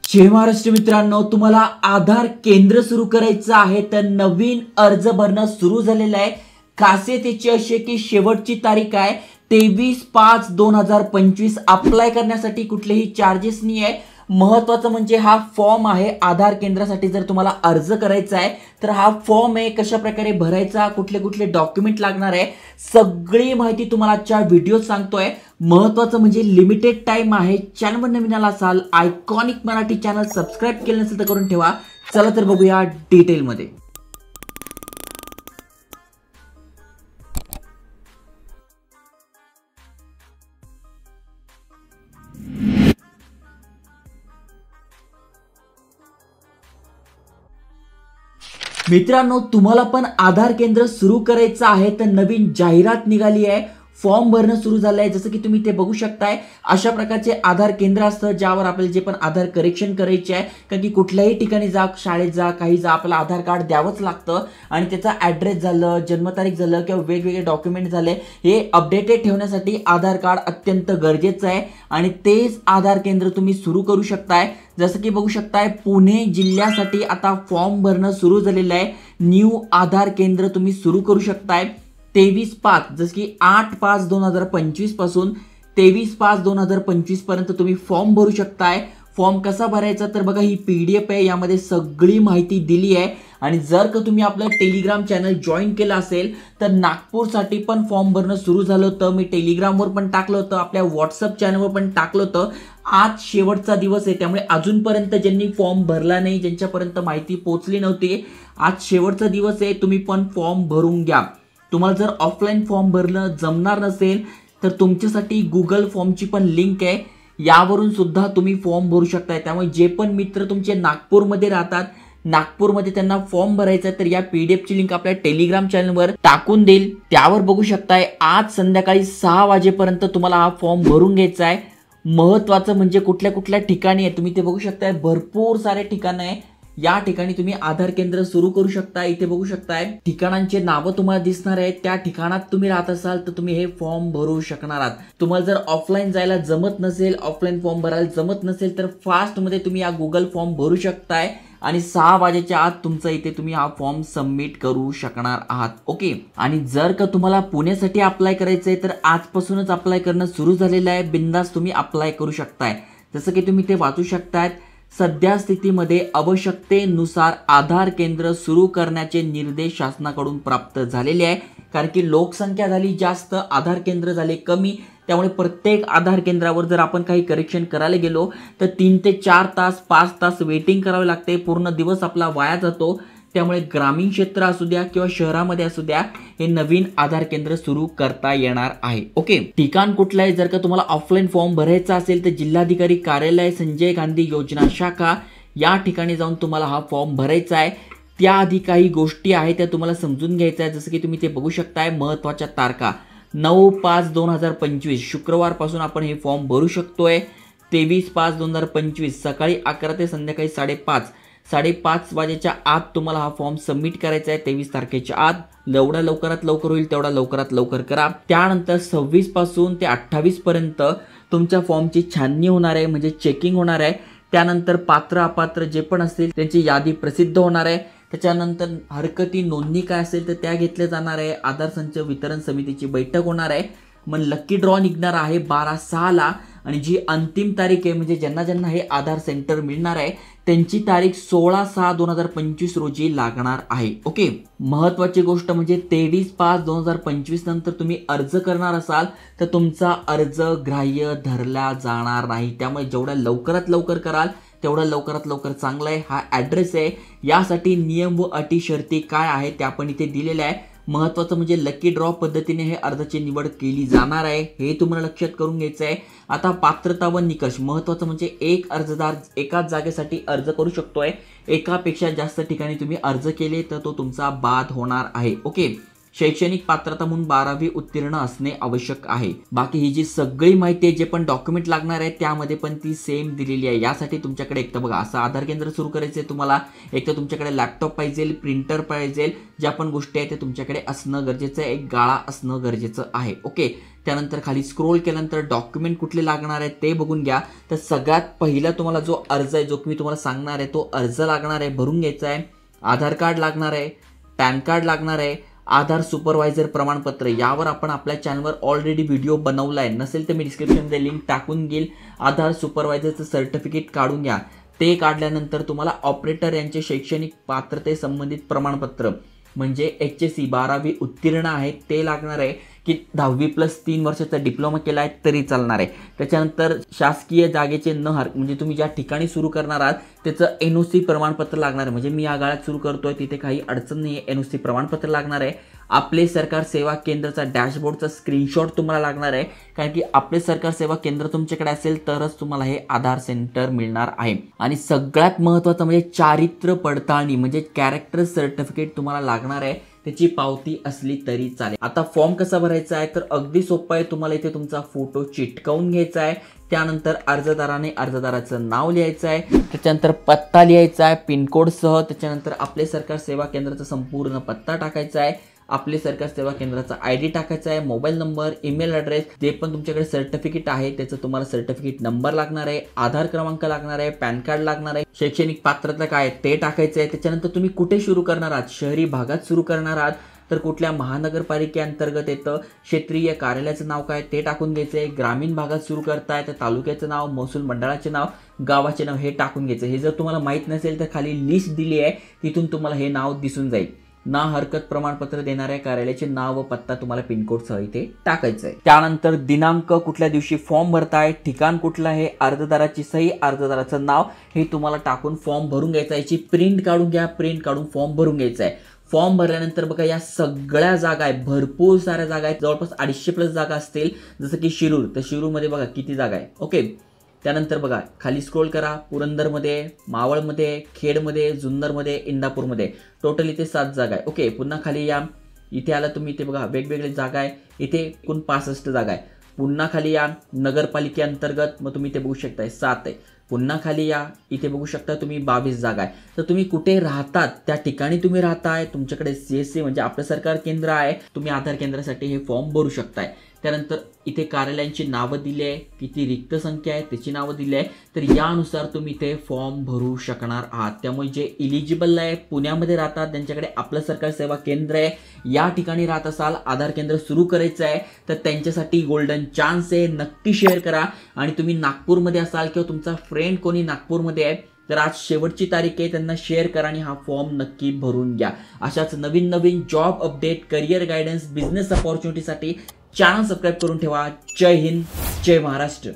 जय महाराष्ट्र मित्रांनो, तुम्हाला आधार केंद्र सुरू करायचं आहे तर नवीन अर्ज भरणं सुरू झालेलं आहे। खासियत याची अशी आहे की शेवटची तारीख आहे 23/5/2025। अप्लाय करण्यासाठी कुठलेही चार्जेस नाही आहे। महत्त्वाचं म्हणजे हा फॉर्म आहे आधार केंद्रासाठी। जर तुम्हाला अर्ज करायचा आहे तर हा फॉर्म आहे, कशा प्रकारे भरायचा, कुठले कुठले डॉक्युमेंट लागणार आहे, सगळी माहिती तुम्हाला आजच्या व्हिडिओत सांगतोय। महत्त्वाचं म्हणजे लिमिटेड टाइम आहे। चॅनलवर नवीन आला असाल, आयकॉनिक मराठी चॅनल सबस्क्राइब केलं नसेल तर करून ठेवा। चला तर बघूया डिटेल मध्ये। मित्रांनो, तुम्हाला पण आधार केंद्र सुरू करायचं आहे तर नवीन जाहिरात निघाली आहे। फॉर्म भरणं सुरू झालं आहे। जसं की तुम्ही ते बघू शकताय, अशा प्रकारचे आधार केंद्र असतं ज्यावर आपल्याला जे पण आधार करेक्शन करायचे आहे। कारण की कुठल्याही ठिकाणी जा, शाळेत जा, काही जा, आपलं आधार कार्ड द्यावंच लागतं आणि त्याचा ॲड्रेस झालं, जन्मतारीख झालं किंवा वेगवेगळे डॉक्युमेंट झाले, हे अपडेटेड ठेवण्यासाठी आधार कार्ड अत्यंत गरजेचं आहे आणि तेच आधार केंद्र तुम्ही सुरू करू शकताय। जसं की बघू शकताय, पुणे जिल्ह्यासाठी आता फॉर्म भरणं सुरू झालेलं आहे। न्यू आधार केंद्र तुम्ही सुरू करू शकताय 23/5, जसं की 8/5/2025 पासून 23/5/2025 पर्यंत तुम्ही फॉर्म भरू शकताय। फॉर्म कसा भरायचा तर बघा, ही PDF आहे, यामध्ये सगळी माहिती दिली आहे। आणि जर का तुम्ही आपलं टेलिग्राम चॅनल जॉईन केलं असेल तर नागपूरसाठी पण फॉर्म भरणं सुरू झालं होतं। मी टेलिग्रामवर पण टाकलं होतं, आपल्या व्हॉट्सअप चॅनलवर पण टाकलं होतं। आज शेवटचा दिवस आहे, त्यामुळे अजूनपर्यंत ज्यांनी फॉर्म भरला नाही, ज्यांच्यापर्यंत माहिती पोहोचली नव्हती, आज शेवटचा दिवस आहे, तुम्ही पण फॉर्म भरून घ्या। तुम्हाला जर ऑफलाईन फॉर्म भरणं जमणार नसेल तर तुमच्यासाठी गुगल फॉर्मची पण लिंक आहे, यावरून सुद्धा तुम्ही फॉर्म भरू शकताय। त्यामुळे जे पण मित्र तुमचे नागपूरमध्ये राहतात, नागपूरमध्ये त्यांना फॉर्म भरायचा तर या PDF ची लिंक आपल्या टेलिग्राम चॅनलवर टाकून देईल, त्यावर बघू शकताय। आज संध्याकाळी 6 वाजेपर्यंत तुम्हाला हा फॉर्म भरून घ्यायचा आहे। महत्त्वाचं म्हणजे कुठल्या कुठल्या ठिकाणी आहे तुम्ही ते बघू शकताय, भरपूर सारे ठिकाणं आहे। या ठिकाणी तुम्ही आधार केंद्र सुरू करू शकता। इथे बघू शकताय ठिकाणांचे नावं तुम्हाला दिसणार आहेत, त्या ठिकाणात तुम्ही राहत असाल तर तुम्ही हे फॉर्म भरू शकणार आहात। तुम्हाला जर ऑफलाईन जायला जमत नसेल, ऑफलाईन फॉर्म भरायला जमत नसेल तर फास्ट मध्ये तुम्ही हा गुगल फॉर्म भरू शकताय आणि 6 वाजेच्या आत तुमचा इथे तुम्ही हा फॉर्म सबमिट करू शकणार आहात। ओके, आणि जर का तुम्हाला पुण्यासाठी अप्लाय करायचं आहे तर आजपासूनच अप्लाय करणं सुरू झालेलं आहे। बिंदास तुम्ही अप्लाय करू शकताय। जसं की तुम्ही ते वाचू शकताय, सध्या स्थितीमध्ये आवश्यकतेनुसार आधार केंद्र सुरू करण्याचे निर्देश शासनाकडून प्राप्त झालेले आहे। कारण की लोकसंख्या झाली जास्त, आधार केंद्र झाले कमी, त्यामुळे प्रत्येक आधार केंद्रावर जर आपण काही करेक्शन करायला गेलो तर 3 ते 4 तास 5 तास वेटिंग करावे लागते, पूर्ण दिवस आपला वाया जातो। त्यामुळे ग्रामीण क्षेत्र असू द्या किंवा शहरामध्ये असू द्या, हे नवीन आधार केंद्र सुरू करता येणार आहे। ओके, ठिकाण कुठलं आहे? जर का तुम्हाला ऑफलाईन फॉर्म भरायचा असेल तर जिल्हाधिकारी कार्यालय, संजय गांधी योजना शाखा, या ठिकाणी जाऊन तुम्हाला हा फॉर्म भरायचा आहे। त्याआधी काही गोष्टी आहेत त्या तुम्हाला समजून घ्यायच्या आहे। जसं की तुम्ही ते बघू शकताय, महत्त्वाच्या तारखा 9/5/2025 शुक्रवारपासून आपण हे फॉर्म भरू शकतोय। 23/5/2025 सकाळी 11 ते संध्याकाळी 5:30 वाजेच्या आत तुम्हाला हा फॉर्म सबमिट करायचा आहे। 23 तारखेच्या आत, जेवढा लवकरात लवकर होईल तेवढा लवकरात लवकर करा। त्यानंतर 26 पासून ते 28 पर्यंत तुमच्या फॉर्मची छाननी होणार आहे, म्हणजे चेकिंग होणार आहे। त्यानंतर पात्र अपात्र जे पण असतील त्यांची यादी प्रसिद्ध होणार आहे। त्याच्यानंतर हरकती नोंदणी काय असेल तर त्या घेतल्या जाणार आहे। आधार संच वितरण समितीची बैठक होणार आहे। मग लकी ड्रॉ निघणार आहे 12/6ला आणि जी अंतिम तारीख आहे, म्हणजे ज्यांना ज्यांना हे आधार सेंटर मिळणार आहे त्यांची तारीख 16/6/2025 रोजी लागणार आहे। ओके, महत्त्वाची गोष्ट म्हणजे 23/5/2025 नंतर तुम्ही अर्ज करणार असाल तर तुमचा अर्ज ग्राह्य धरला जाणार नाही। त्यामुळे जेवढ्या लवकरात लवकर कराल तेवढा लवकरात लवकर चांगला आहे। हा ॲड्रेस आहे, यासाठी नियम व अटी शर्ती काय आहे ते आपण इथे दिलेले आहे। महत्त्वाचं म्हणजे लकी ड्रॉ पद्धतीने हे अर्जाची निवड केली जाणार आहे, हे तुम्हाला लक्षात करून घ्यायचं आहे। आता पात्रता व निकष, महत्त्वाचं म्हणजे एक अर्जदार एकाच जागेसाठी अर्ज करू शकतोय। एकापेक्षा जास्त ठिकाणी तुम्ही अर्ज केले तर तो तुमचा बाद होणार आहे। ओके, शैक्षणिक पात्रता म्हणून 12वी उत्तीर्ण असणे आवश्यक आहे. बाकी ही जी सगळी माहिती आहे, जे पण डॉक्युमेंट लागणार आहे त्यामध्ये पण ती सेम दिलेली आहे. यासाठी तुमच्याकडे एक तर बघा असं आधार केंद्र सुरू करायचं आहे तुम्हाला, एक तर तुमच्याकडे लॅपटॉप पाहिजे, प्रिंटर पाहिजे, ज्या पण गोष्टी आहेत ते तुमच्याकडे असणं गरजेचं आहे, एक गाळा असणं गरजेचं आहे. ओके, त्यानंतर खाली स्क्रोल केल्यानंतर डॉक्युमेंट कुठले लागणार आहे ते बघून घ्या. तर सगळ्यात पहिला तुम्हाला जो अर्ज आहे, जो मी तुम्हाला सांगणार आहे तो अर्ज लागणार आहे, भरून घ्यायचा आहे. आधार कार्ड लागणार आहे, पॅन कार्ड लागणार आहे, आधार सुपरवायझर प्रमाणपत्र, यावर आपण आपल्या चॅनलवर ऑलरेडी व्हिडिओ बनवला आहे, नसेल तर मी डिस्क्रिप्शनमध्ये लिंक टाकून घेईल. आधार सुपरवायझरचं सर्टिफिकेट काढून घ्या. ते काढल्यानंतर तुम्हाला ऑपरेटर यांचे शैक्षणिक पात्रते संबंधित प्रमाणपत्र म्हणजे HSC 12वी उत्तीर्ण आहे ते लागणार आहे, की 10वी+3 वर्षाचा डिप्लोमा केला आहे तरी चालणार आहे. त्याच्यानंतर शासकीय जागेचे म्हणजे तुम्ही ज्या ठिकाणी सुरू करणार आहात त्याचं NOC प्रमाणपत्र लागणार आहे. म्हणजे मी या गाळ्यात सुरू करतोय तिथे काही अडचण नाही आहे, NOC प्रमाणपत्र लागणार आहे. आपले सरकार सेवा केंद्राचा डॅशबोर्डचा स्क्रीनशॉट तुम्हाला लागणार आहे, कारण की आपले सरकार सेवा केंद्र तुमच्याकडे असेल तरच तुम्हाला हे आधार सेंटर मिळणार आहे. आणि सगळ्यात महत्त्वाचं म्हणजे चारित्र्य पडताळणी म्हणजे कॅरेक्टर सर्टिफिकेट तुम्हाला लागणार आहे, त्याची पावती असली तरी चालेल. आता फॉर्म कसा भरायचा आहे तर अगदी सोपं आहे. तुम्हाला इथे तुमचा फोटो चिटकवून घ्यायचा आहे, त्यानंतर अर्जदाराने अर्जदाराचं नाव लिहायचं आहे, त्याच्यानंतर पत्ता लिहायचा आहे पिनकोडसह, त्याच्यानंतर आपले सरकार सेवा केंद्राचा संपूर्ण पत्ता टाकायचा आहे, आपले सरकार सेवा केंद्राचा ID टाकायचा आहे, मोबाईल नंबर, ईमेल ॲड्रेस, जे पण तुमच्याकडे सर्टिफिकेट आहे त्याचं तुम्हाला सर्टिफिकेट नंबर लागणार आहे, आधार क्रमांक लागणार आहे, पॅन कार्ड लागणार आहे, शैक्षणिक पात्रता काय ते टाकायचं आहे. त्याच्यानंतर तुम्ही कुठे सुरू करणार आहात, शहरी भागात सुरू करणार आहात तर कुठल्या महानगरपालिकेअंतर्गत येतं, क्षेत्रीय कार्यालयाचं नाव काय ते टाकून घ्यायचं आहे, ग्रामीण भागात सुरू करताय तर तालुक्याचं नाव, महसूल मंडळाचे नाव, गावाचे नाव हे टाकून घ्यायचं. हे जर तुम्हाला माहीत नसेल तर खाली लिस्ट दिली आहे, तिथून तुम्हाला हे नाव दिसून जाईल. ना हरकत प्रमाणपत्र देणाऱ्या कार्यालयाचे नाव व पत्ता तुम्हाला पिनकोडसह इथे टाकायचं आहे. त्यानंतर दिनांक, कुठल्या दिवशी फॉर्म भरताय, ठिकाण कुठलं आहे, अर्जदाराची सही, अर्जदाराचं नाव हे तुम्हाला टाकून फॉर्म भरून घ्यायचा आहे. याची प्रिंट काढून घ्या, प्रिंट काढून फॉर्म भरून घ्यायचा आहे. फॉर्म भरल्यानंतर बघा या सगळ्या जागा आहे, भरपूर साऱ्या जागा आहेत, जवळपास 250+ जागा असतील. जसं की शिरूर, तर शिरूरमध्ये बघा किती जागा आहे. ओके, त्यानंतर बघा खाली स्क्रोल करा, पुरंदरमध्ये, मावळमध्ये, खेडमध्ये, जुन्नरमध्ये, इंदापूरमध्ये टोटल इथे 7 जागा आहे. ओके, पुन्हा खाली या, इथे आला तुम्ही, इथे बघा वेगवेगळे जागा आहे, इथे एकूण 65 जागा आहे. पुन्हा खाली या, नगरपालिकेअंतर्गत मग तुम्ही इथे बघू शकताय 7 आहे. पुन्हा खाली या, इथे बघू शकता तुम्ही 22 जागा आहे. तर तुम्ही कुठे राहतात त्या ठिकाणी तुम्ही राहताय, तुमच्याकडे CSC म्हणजे आपलं सरकार केंद्र आहे, तुम्ही आधार केंद्रासाठी हे फॉर्म भरू शकताय. त्यानंतर इथे कार्यालयांची नावं दिली आहे, किती रिक्त संख्या आहे त्याची नावं दिली आहे, तर यानुसार तुम्ही इथे फॉर्म भरू शकणार आहात. त्यामुळे जे इलिजिबल आहे, पुण्यामध्ये राहतात, त्यांच्याकडे आपलं सरकार सेवा केंद्र आहे, या ठिकाणी राहत असाल, आधार केंद्र सुरू करायचं आहे तर त्यांच्यासाठी गोल्डन चान्स आहे. नक्की शेअर करा. आणि तुम्ही नागपूरमध्ये असाल किंवा तुमचा फ्रेंड कोणी नागपूरमध्ये आहे तर आज शेवटची तारीख आहे, त्यांना शेअर करा आणि हा फॉर्म नक्की भरून घ्या. अशाच नवीन नवीन job update, career guidance, business अपॉर्च्युनिटीसाठी चॅनल सबस्क्राईब करून ठेवा. जय हिंद, जय महाराष्ट्र.